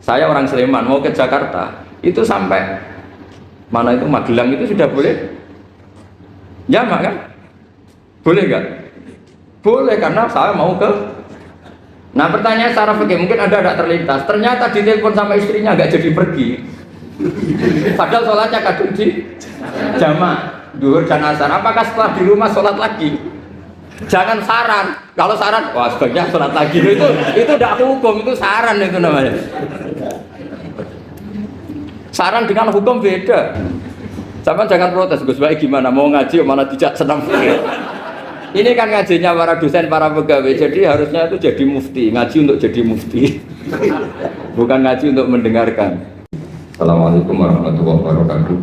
Saya orang Sleman mau ke Jakarta itu sampai mana itu Magelang itu sudah boleh jamak kan? Boleh nggak? Boleh karena saya mau ke. Nah pertanyaan secara fikih mungkin ada tidak terlintas. Ternyata ditelepon sama istrinya nggak jadi pergi. Padahal sholatnya kadung di jamak, duhur dan asar. Apakah setelah di rumah sholat lagi? Jangan saran. Kalau saran, wah sebaiknya sholat lagi. Itu tidak hukum, itu saran itu namanya. Saran dengan hukum beda. Sama jangan protes, Gus Baik gimana mau ngaji mana tidak senang fikih. Ini kan ngajinya para dosen, para pegawai, jadi harusnya itu jadi mufti, ngaji untuk jadi mufti, bukan ngaji untuk mendengarkan. Assalamualaikum warahmatullahi wabarakatuh.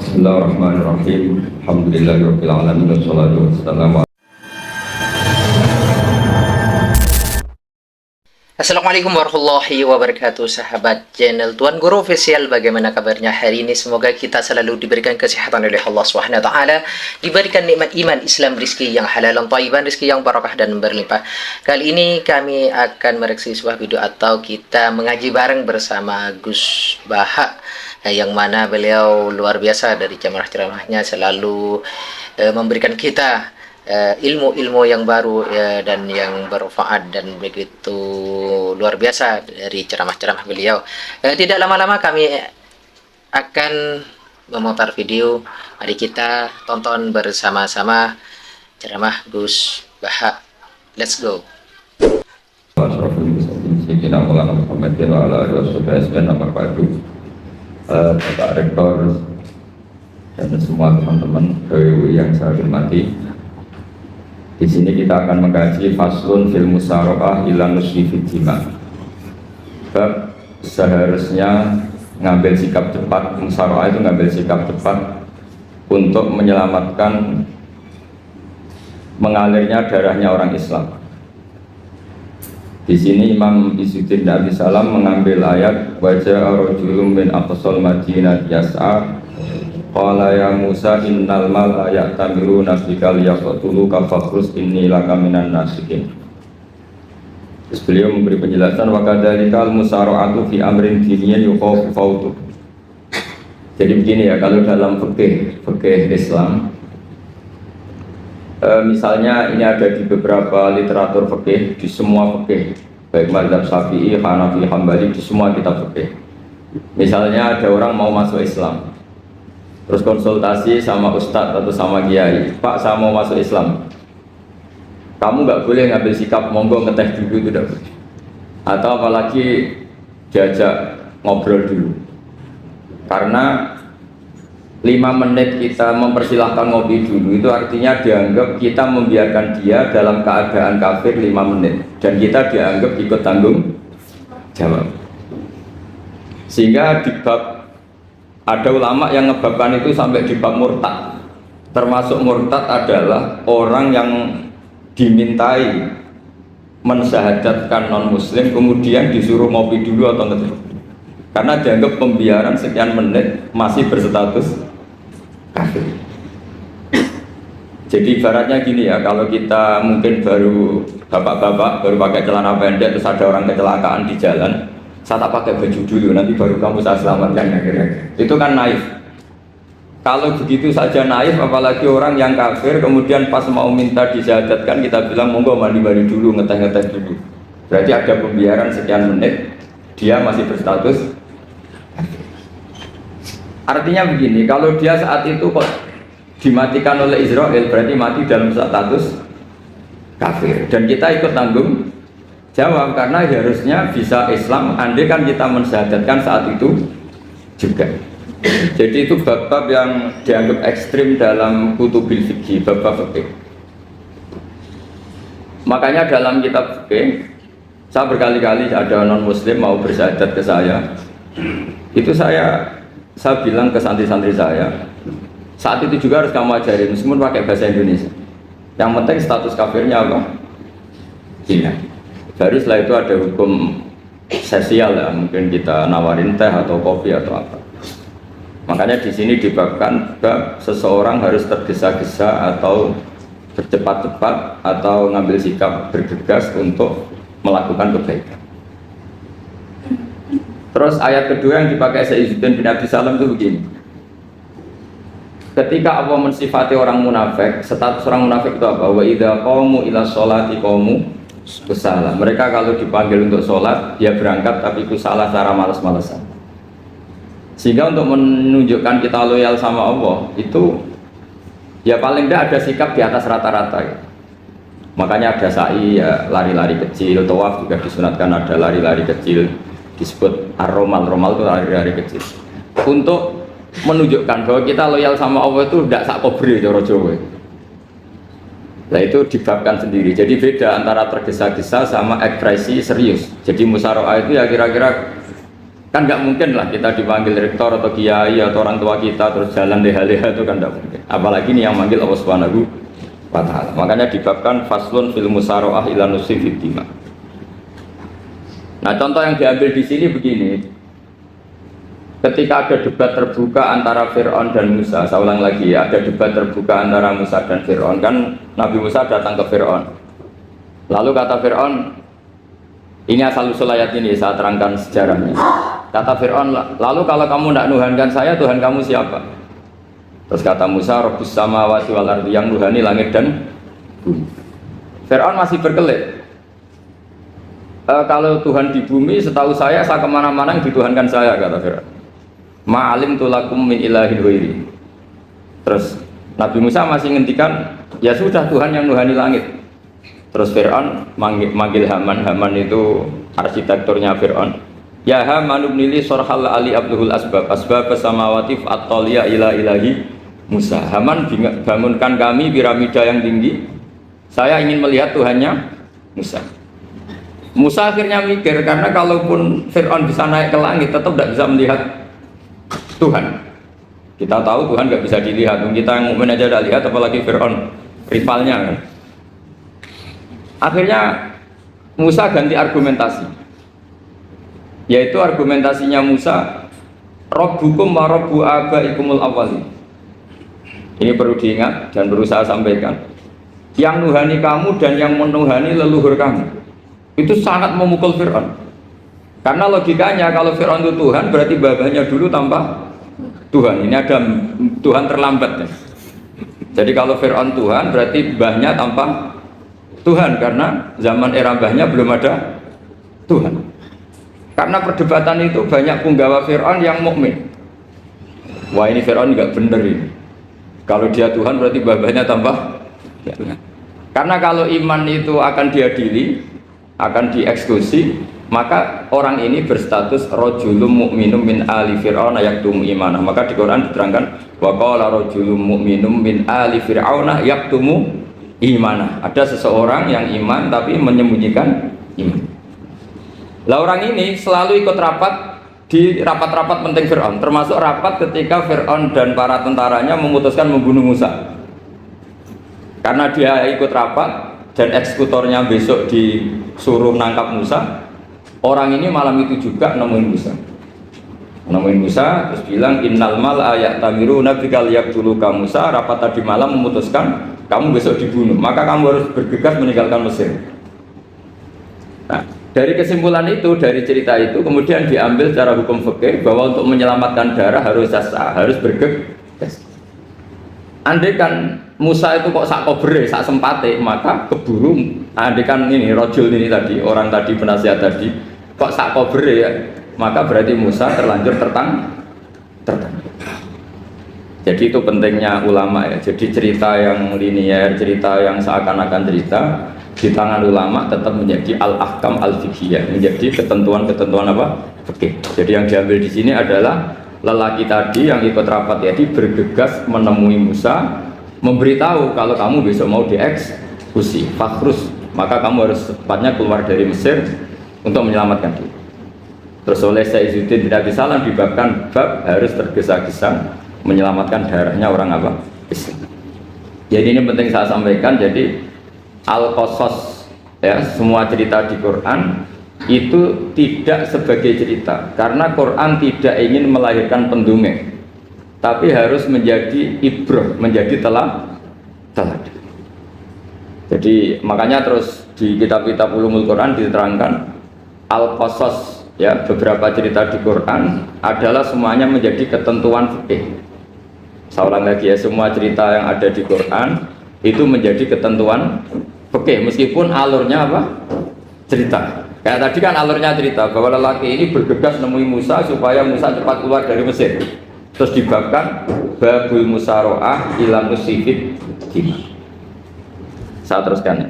Bismillahirrahmanirrahim. Alhamdulillahirabbil alamin wassalatu wassalamu. Assalamualaikum warahmatullahi wabarakatuh, sahabat channel Tuan Guru Official. Bagaimana kabarnya hari ini? Semoga kita selalu diberikan kesehatan oleh Allah Subhanahu wa taala, diberikan nikmat iman, Islam, rizki yang halal dan thayyiban, rizki yang barakah dan berlimpah. Kali ini kami akan mereaksi sebuah video atau kita mengaji bareng bersama Gus Baha, yang mana beliau luar biasa dari ceramah-ceramahnya selalu memberikan kita ilmu-ilmu yang baru dan yang bermanfaat dan begitu luar biasa dari ceramah-ceramah beliau. Tidak lama-lama kami akan memutar video. Mari kita tonton bersama-sama ceramah Gus Baha. Let's go. Bapak Rektor dan semua teman-teman yang saya hormati. Di sini kita akan mengkaji faslun fil musyarakah ila nusyi fid jima. Bab seharusnya ngambil sikap cepat, musyarakah itu ngambil sikap cepat untuk menyelamatkan mengalirnya darahnya orang Islam. Di sini Imam Izzuddin Abi Salam mengambil ayat wajah rajulun min aqsal madinah yas'a qala ya Musa innal mala ya'tamiruna bika liyaqtuluka fakhrus inni laka minan nasihin. Terus beliau memberi penjelasan wa kadzalikal musara'atu fi amrin diniyyin yukhafu fautu. Jadi begini ya, kalau dalam fikih Islam misalnya ini ada di beberapa literatur fikih, di semua fikih baik mazhab Syafi'i, Hanafi, Hambali, di semua kitab fikih. Misalnya ada orang mau masuk Islam, terus konsultasi sama ustadz atau sama kiai, Pak saya mau masuk Islam, kamu nggak boleh ngambil sikap monggo ngeteh dulu, itu tidak boleh. Atau apalagi diajak ngobrol dulu, karena 5 menit kita mempersilahkan ngopi dulu itu artinya dianggap kita membiarkan dia dalam keadaan kafir 5 menit dan kita dianggap ikut tanggung jawab. Sehingga di bab ada ulama yang ngebabkan itu sampai di bab murtad. Termasuk murtad adalah orang yang dimintai mensyahadatkan non muslim kemudian disuruh ngopi dulu atau ngeteh. Karena dianggap pembiaran sekian menit masih berstatus kafir. Jadi ibaratnya gini ya, kalau kita mungkin baru bapak-bapak baru pakai celana pendek terus ada orang kecelakaan di jalan, saya tak pakai baju dulu nanti baru kamu saya selamatkan, kira-kira itu kan naif. Kalau begitu saja naif, apalagi orang yang kafir kemudian pas mau minta disyahadatkan kita bilang monggo mandi-mandi dulu, ngeteh-ngeteh dulu, berarti ada pembiaran sekian menit dia masih berstatus. Artinya begini, kalau dia saat itu kok dimatikan oleh Israel berarti mati dalam status kafir dan kita ikut tanggung jawab karena harusnya bisa Islam andai kan kita mensyahadatkan saat itu juga. Jadi itu bab-bab yang dianggap ekstrim dalam kutubil fikih, bab-bab fikih. Makanya dalam kitab fikih saya berkali-kali ada non muslim mau bersyahadat ke saya, itu saya bilang ke santri-santri saya, saat itu juga harus kamu ajarin meskipun pakai bahasa Indonesia, yang penting status kafirnya apa? Cina. Baru setelah itu ada hukum sosial ya, mungkin kita nawarin teh atau kopi atau apa. Makanya di sini dibabkan bab seseorang harus tergesa-gesa atau bercepat-cepat atau ngambil sikap bergegas untuk melakukan kebaikan. Terus ayat kedua yang dipakai Sayyiduddin bin Abi Salam itu begini. Ketika Allah mensifati orang munafik, status orang munafik itu apa? Wa idza qamu ila sholati qamu kusala. Mereka kalau dipanggil untuk sholat, dia berangkat tapi kusala secara malas-malasan. Sehingga untuk menunjukkan kita loyal sama Allah itu ya paling tidak ada sikap di atas rata-rata ya. Makanya ada sa'i ya lari-lari kecil, tawaf juga disunatkan ada lari-lari kecil, disebut ar-romal, romal itu lari-lari kecil untuk menunjukkan bahwa kita loyal sama Allah itu tidak sak kobre cara Jawa. Nah itu dibabkan sendiri. Jadi beda antara tergesa-gesa sama ekspresi serius. Jadi musyawarah itu ya kira-kira kan nggak mungkin lah kita dipanggil rektor atau kiai atau orang tua kita terus jalan leha-leha itu kan nggak mungkin. Apalagi ini yang manggil Allah Subhanahu wa Ta'ala. Makanya dibabkan faslun fil musyawarah ila nusfi fid dima. Nah contoh yang diambil di sini begini. Ketika ada debat terbuka antara Fir'aun dan Musa, saya ulang lagi ya, ada debat terbuka antara Musa dan Fir'aun, kan Nabi Musa datang ke Fir'aun. Lalu kata Fir'aun, ini asal-usul ayat ini, saya terangkan sejarahnya. Kata Fir'aun, lalu kalau kamu tidak nuhankan saya, Tuhan kamu siapa? Terus kata Musa, Rabbus samawati wal ardi, yang nuhani langit dan bumi. Fir'aun masih berkelit. Kalau Tuhan di bumi, setahu saya kemana-mana yang dituhankan saya, kata Fir'aun. Ma'alim tulakum min ilahin ghairi. Terus Nabi Musa masih ngendikan, ya sudah Tuhan yang nuhani langit. Terus Fir'aun manggil Haman. Haman itu arsitekturnya Fir'aun. Ya Haman ibnili sorhal ali abduhul asbab samawati fa'attaliya ila ilahi Musa. Haman bangunkan kami piramida yang tinggi. Saya ingin melihat Tuhannya Musa. Musa akhirnya mikir, karena kalaupun Fir'aun bisa naik ke langit tetap tidak bisa melihat Tuhan. Kita tahu Tuhan nggak bisa dilihat. Kita yang mukmin aja tidak lihat, apalagi Fir'aun rivalnya kan. Akhirnya Musa ganti argumentasi, yaitu argumentasinya Musa, Rabbukum wa Rabbu abaikumul awwalin. Ini perlu diingat dan perlu saya sampaikan. Yang nuhani kamu dan yang menuhani leluhur kamu, itu sangat memukul Fir'aun. Karena logikanya kalau Fir'aun itu Tuhan, berarti babanya dulu tanpa Tuhan. Ini ada Tuhan terlambat ya. Jadi kalau Fir'aun Tuhan, berarti mbahnya tanpa Tuhan, karena zaman era mbahnya belum ada Tuhan. Karena perdebatan itu banyak punggawa Fir'aun yang mukmin. Wah ini Fir'aun nggak bener ini. Kalau dia Tuhan berarti mbahnya tanpa Tuhan. Karena kalau iman itu akan diadili, akan dieksekusi, maka orang ini berstatus rajulun mu'minum min ali fir'auna yaktumu imanah. Maka di Quran diterangkan wa qala rajulun mu'minum min ali fir'auna yaktumu imanah. Ada seseorang yang iman tapi menyembunyikan iman. Lah orang ini selalu ikut rapat di rapat-rapat penting Fir'aun, termasuk rapat ketika Fir'aun dan para tentaranya memutuskan membunuh Musa. Karena dia ikut rapat dan eksekutornya besok disuruh nangkap Musa, orang ini malam itu juga nemuin Musa terus bilang innal mal ayat tamiru nabikal yaqtuluka Musa. Rapat tadi malam memutuskan kamu besok dibunuh, maka kamu harus bergegas meninggalkan Mesir. Nah, dari kesimpulan itu, dari cerita itu kemudian diambil secara hukum fikih bahwa untuk menyelamatkan darah harus sah, harus bergegas. Andai kan Musa itu kok sak kobre, sak sempate, maka keburu. Andai kan ini rojul ini tadi, orang tadi penasihat tadi, kok sak kobre ya, maka berarti Musa terlanjur tertang. Jadi itu pentingnya ulama ya. Jadi cerita yang linear, cerita yang seakan-akan cerita di tangan ulama tetap menjadi al-ahkam al-fiqhiyah, menjadi ketentuan-ketentuan apa? Fikih. Jadi yang diambil di sini adalah lelaki tadi yang ikut rapat tadi bergegas menemui Musa, memberitahu kalau kamu besok mau dieksekusi, fakhrus, maka kamu harus secepatnya keluar dari Mesir untuk menyelamatkan diri. Terus oleh Sayyiduddin bin Abi Salam dibabkan bab harus tergesa-gesa menyelamatkan darahnya orang apa? Islam. Jadi ini penting saya sampaikan. Jadi al-qasas ya, semua cerita di Quran itu tidak sebagai cerita, karena Quran tidak ingin melahirkan pendongeng, tapi harus menjadi ibrah, menjadi teladan. Jadi makanya terus di kitab-kitab ulumul Quran diterangkan al-qasas ya beberapa cerita di Quran adalah semuanya menjadi ketentuan fikih. Saya ulang lagi ya, semua cerita yang ada di Quran itu menjadi ketentuan fikih meskipun alurnya apa? Cerita. Kayak tadi kan alurnya cerita bahwa lelaki ini bergegas nemui Musa supaya Musa cepat keluar dari Mesir. Terus dibabkan babul musaroah ila musifid. Saya teruskan ya.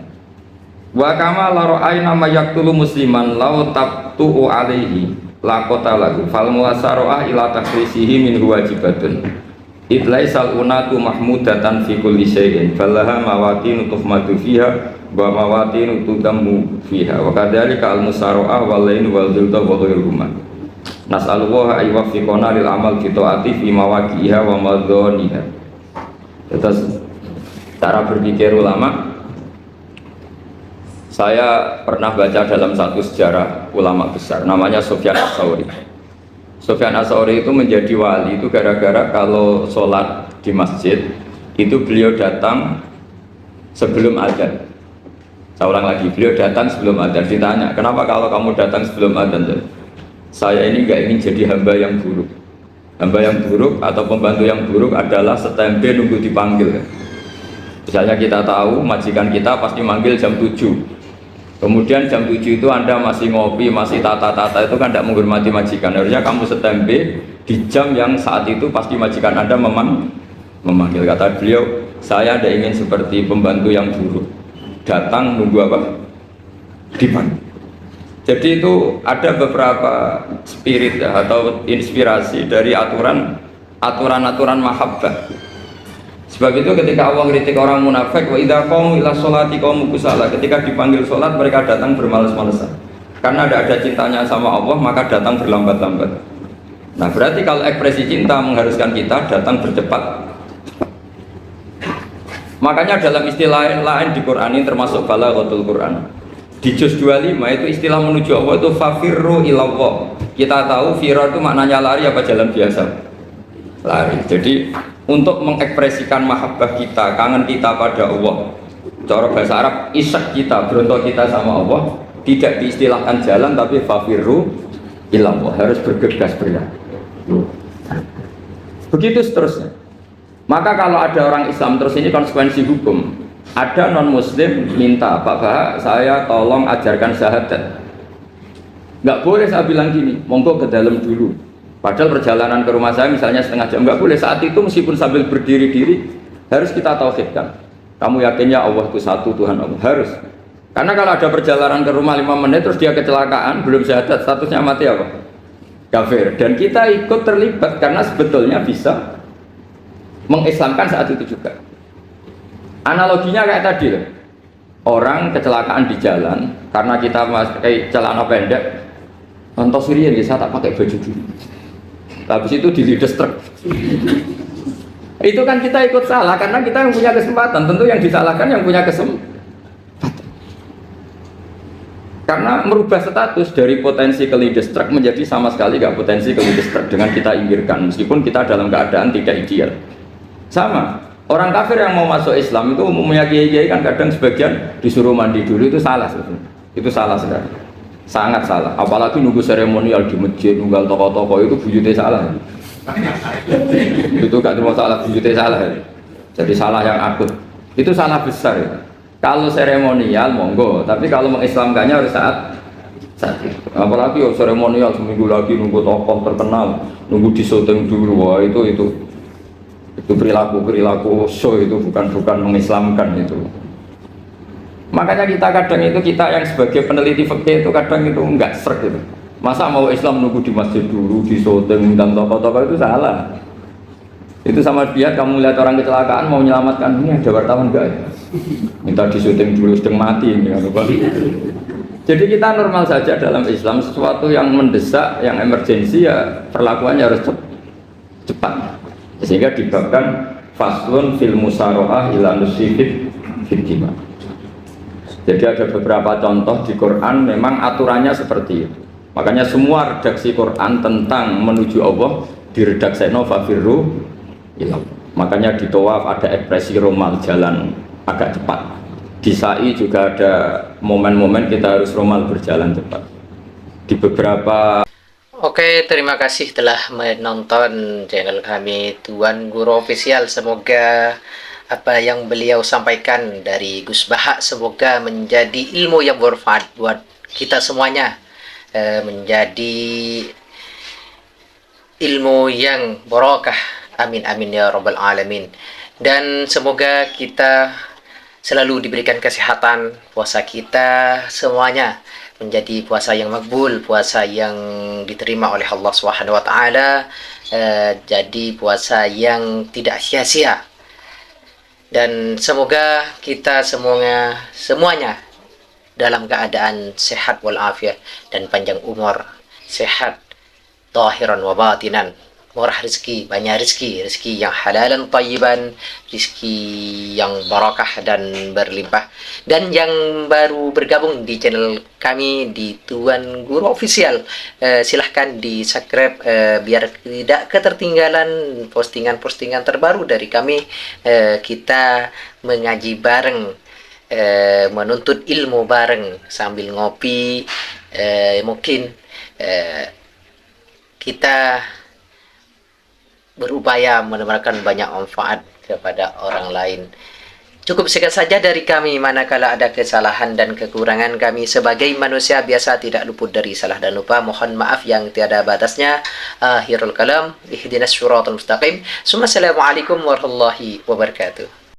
Wa kama la ra'ayna ma yaqtulu musliman law tabtu'u alaihi la qatalahu fal musaroah ila takhrisihi min wajibatun. Idlaisal unatu mahmudatan fi kulli syai'in falaha mawatinu tuhmadu fiha wa mawatinu tudammu fiha wa kadzalika al musaroah wal lain wal dhilta wa ghairuhuma. Nas'alullah ay waffiqana lil amal fi taati fi mawaqi'iha wa madhaniha. Terus cara berpikir ulama, saya pernah baca dalam satu sejarah ulama besar namanya Sufyan Ats-Tsauri. Sufyan Ats-Tsauri itu menjadi wali itu gara-gara kalau sholat di masjid itu beliau datang sebelum adzan. Saya ulang lagi, beliau datang sebelum adzan. Ditanya, kenapa kalau kamu datang sebelum adzan? Saya ini nggak ingin jadi hamba yang buruk. Hamba yang buruk atau pembantu yang buruk adalah setempe nunggu dipanggil. Misalnya kita tahu majikan kita pasti manggil jam 7. Kemudian jam 7 itu Anda masih ngopi, masih tata-tata, itu kan tidak menghormati majikan. Harusnya kamu setempe di jam yang saat itu pasti majikan Anda memanggil. Kata beliau, saya tidak ingin seperti pembantu yang buruk. Datang nunggu apa? Dipanggil. Jadi itu ada beberapa spirit ya, atau inspirasi dari aturan-aturan mahabbah. Sebab itu ketika Allah kritik orang munafik, wa idza qamu ila sholati qamu kusala, ketika dipanggil sholat mereka datang bermalas-malasan. Karena ada cintanya sama Allah, maka datang berlambat-lambat. Nah, berarti kalau ekspresi cinta mengharuskan kita datang bercepat. Makanya dalam istilah lain di Quran ini termasuk balaghatul Quran. Di juz 25 itu istilah menuju Allah itu fafirru ilallah. Kita tahu firar itu maknanya lari apa jalan biasa? Lari. Jadi untuk mengekspresikan mahabbah kita, kangen kita pada Allah, cara bahasa Arab isyak kita, berontok kita sama Allah, tidak diistilahkan jalan tapi fafirru ilallah, harus bergegas berlari. Begitu seterusnya. Maka kalau ada orang Islam terus ini konsekuensi hukum. Ada non muslim minta, Pak Bah, saya tolong ajarkan syahadat. Nggak boleh saya bilang gini, monggo ke dalam dulu. Padahal perjalanan ke rumah saya misalnya setengah jam, nggak boleh. Saat itu meskipun sambil berdiri-diri harus kita tauhidkan. Kamu yakinnya Allah itu satu, Tuhan Allah, harus. Karena kalau ada perjalanan ke rumah 5 menit terus dia kecelakaan, belum syahadat, statusnya mati apa? Kafir. Dan kita ikut terlibat karena sebetulnya bisa mengislamkan saat itu juga. Analoginya kayak tadi loh. Orang kecelakaan di jalan karena kita pakai celana pendek, ontos sirian ya, saya tak pakai baju dulu. Habis itu dilides truk. Itu kan kita ikut salah karena kita yang punya kesempatan. Tentu yang disalahkan yang punya kesempatan. Karena merubah status dari potensi kelides truk menjadi sama sekali gak potensi kelides truk dengan kita inggirkan, meskipun kita dalam keadaan tidak ideal. Sama. Orang kafir yang mau masuk Islam itu umumnya kiai-kiai kan kadang sebagian disuruh mandi dulu, itu salah sebetulnya. Itu salah sekali. Sangat salah. Apalagi nunggu seremonial di masjid, nunggal toko-toko itu bujutnya salah. Itu gak cuma salah, bujutnya salah. Jadi salah yang akut. Itu salah besar ya. Kalau seremonial monggo, tapi kalau mengislamkannya harus saat itu. Apalagi seremonial seminggu lagi nunggu tokoh terkenal, nunggu di syuting dulu, wah itu perilaku show, itu bukan mengislamkan itu. Makanya kita yang sebagai peneliti fikih itu kadang itu enggak srek gitu. Masa mau Islam nunggu di masjid dulu, di syuting dan tokoh-tokoh itu salah. Itu sama dia kamu lihat orang kecelakaan mau menyelamatkan, ini ada wartawan enggak ya? Minta di syuting dulu, sedang mati ini kan. Jadi kita normal saja dalam Islam, sesuatu yang mendesak, yang emergensi ya perlakuannya harus cepat. Sehingga dibabkan faslun fil musaroah ila nusifid fitima. Jadi ada beberapa contoh di Quran memang aturannya seperti itu. Makanya semua redaksi Quran tentang menuju Allah diredakseno fafirru ilallah. Makanya di tawaf ada ekspresi romal, jalan agak cepat. Di sa'i juga ada momen-momen kita harus romal, berjalan cepat. di beberapa. Oke, terima kasih telah menonton channel kami Tuan Guru Official. Semoga apa yang beliau sampaikan dari Gus Baha semoga menjadi ilmu yang bermanfaat buat kita semuanya, menjadi ilmu yang barokah. Amin amin ya rabbal alamin. Dan semoga kita selalu diberikan kesehatan, puasa kita semuanya menjadi puasa yang makbul, puasa yang diterima oleh Allah Subhanahu wa taala, jadi puasa yang tidak sia-sia. Dan semoga kita semuanya dalam keadaan sehat walafiat dan panjang umur, sehat zahiran wa batinan, murah rezeki, banyak rezeki yang halalan tayyiban, rezeki yang barakah dan berlimpah. Dan yang baru bergabung di channel kami di Tuan Guru Official, silahkan di subscribe biar tidak ketertinggalan postingan-postingan terbaru dari kami. Kita mengaji bareng, menuntut ilmu bareng sambil ngopi, mungkin kita berupaya menebarkan banyak manfaat kepada orang lain. Cukup sekian saja dari kami. Manakala ada kesalahan dan kekurangan, kami sebagai manusia biasa tidak luput dari salah dan lupa. Mohon maaf yang tiada batasnya. Akhirul kalam, ihdinas syiratal mustaqim. Assalamualaikum warahmatullahi wabarakatuh.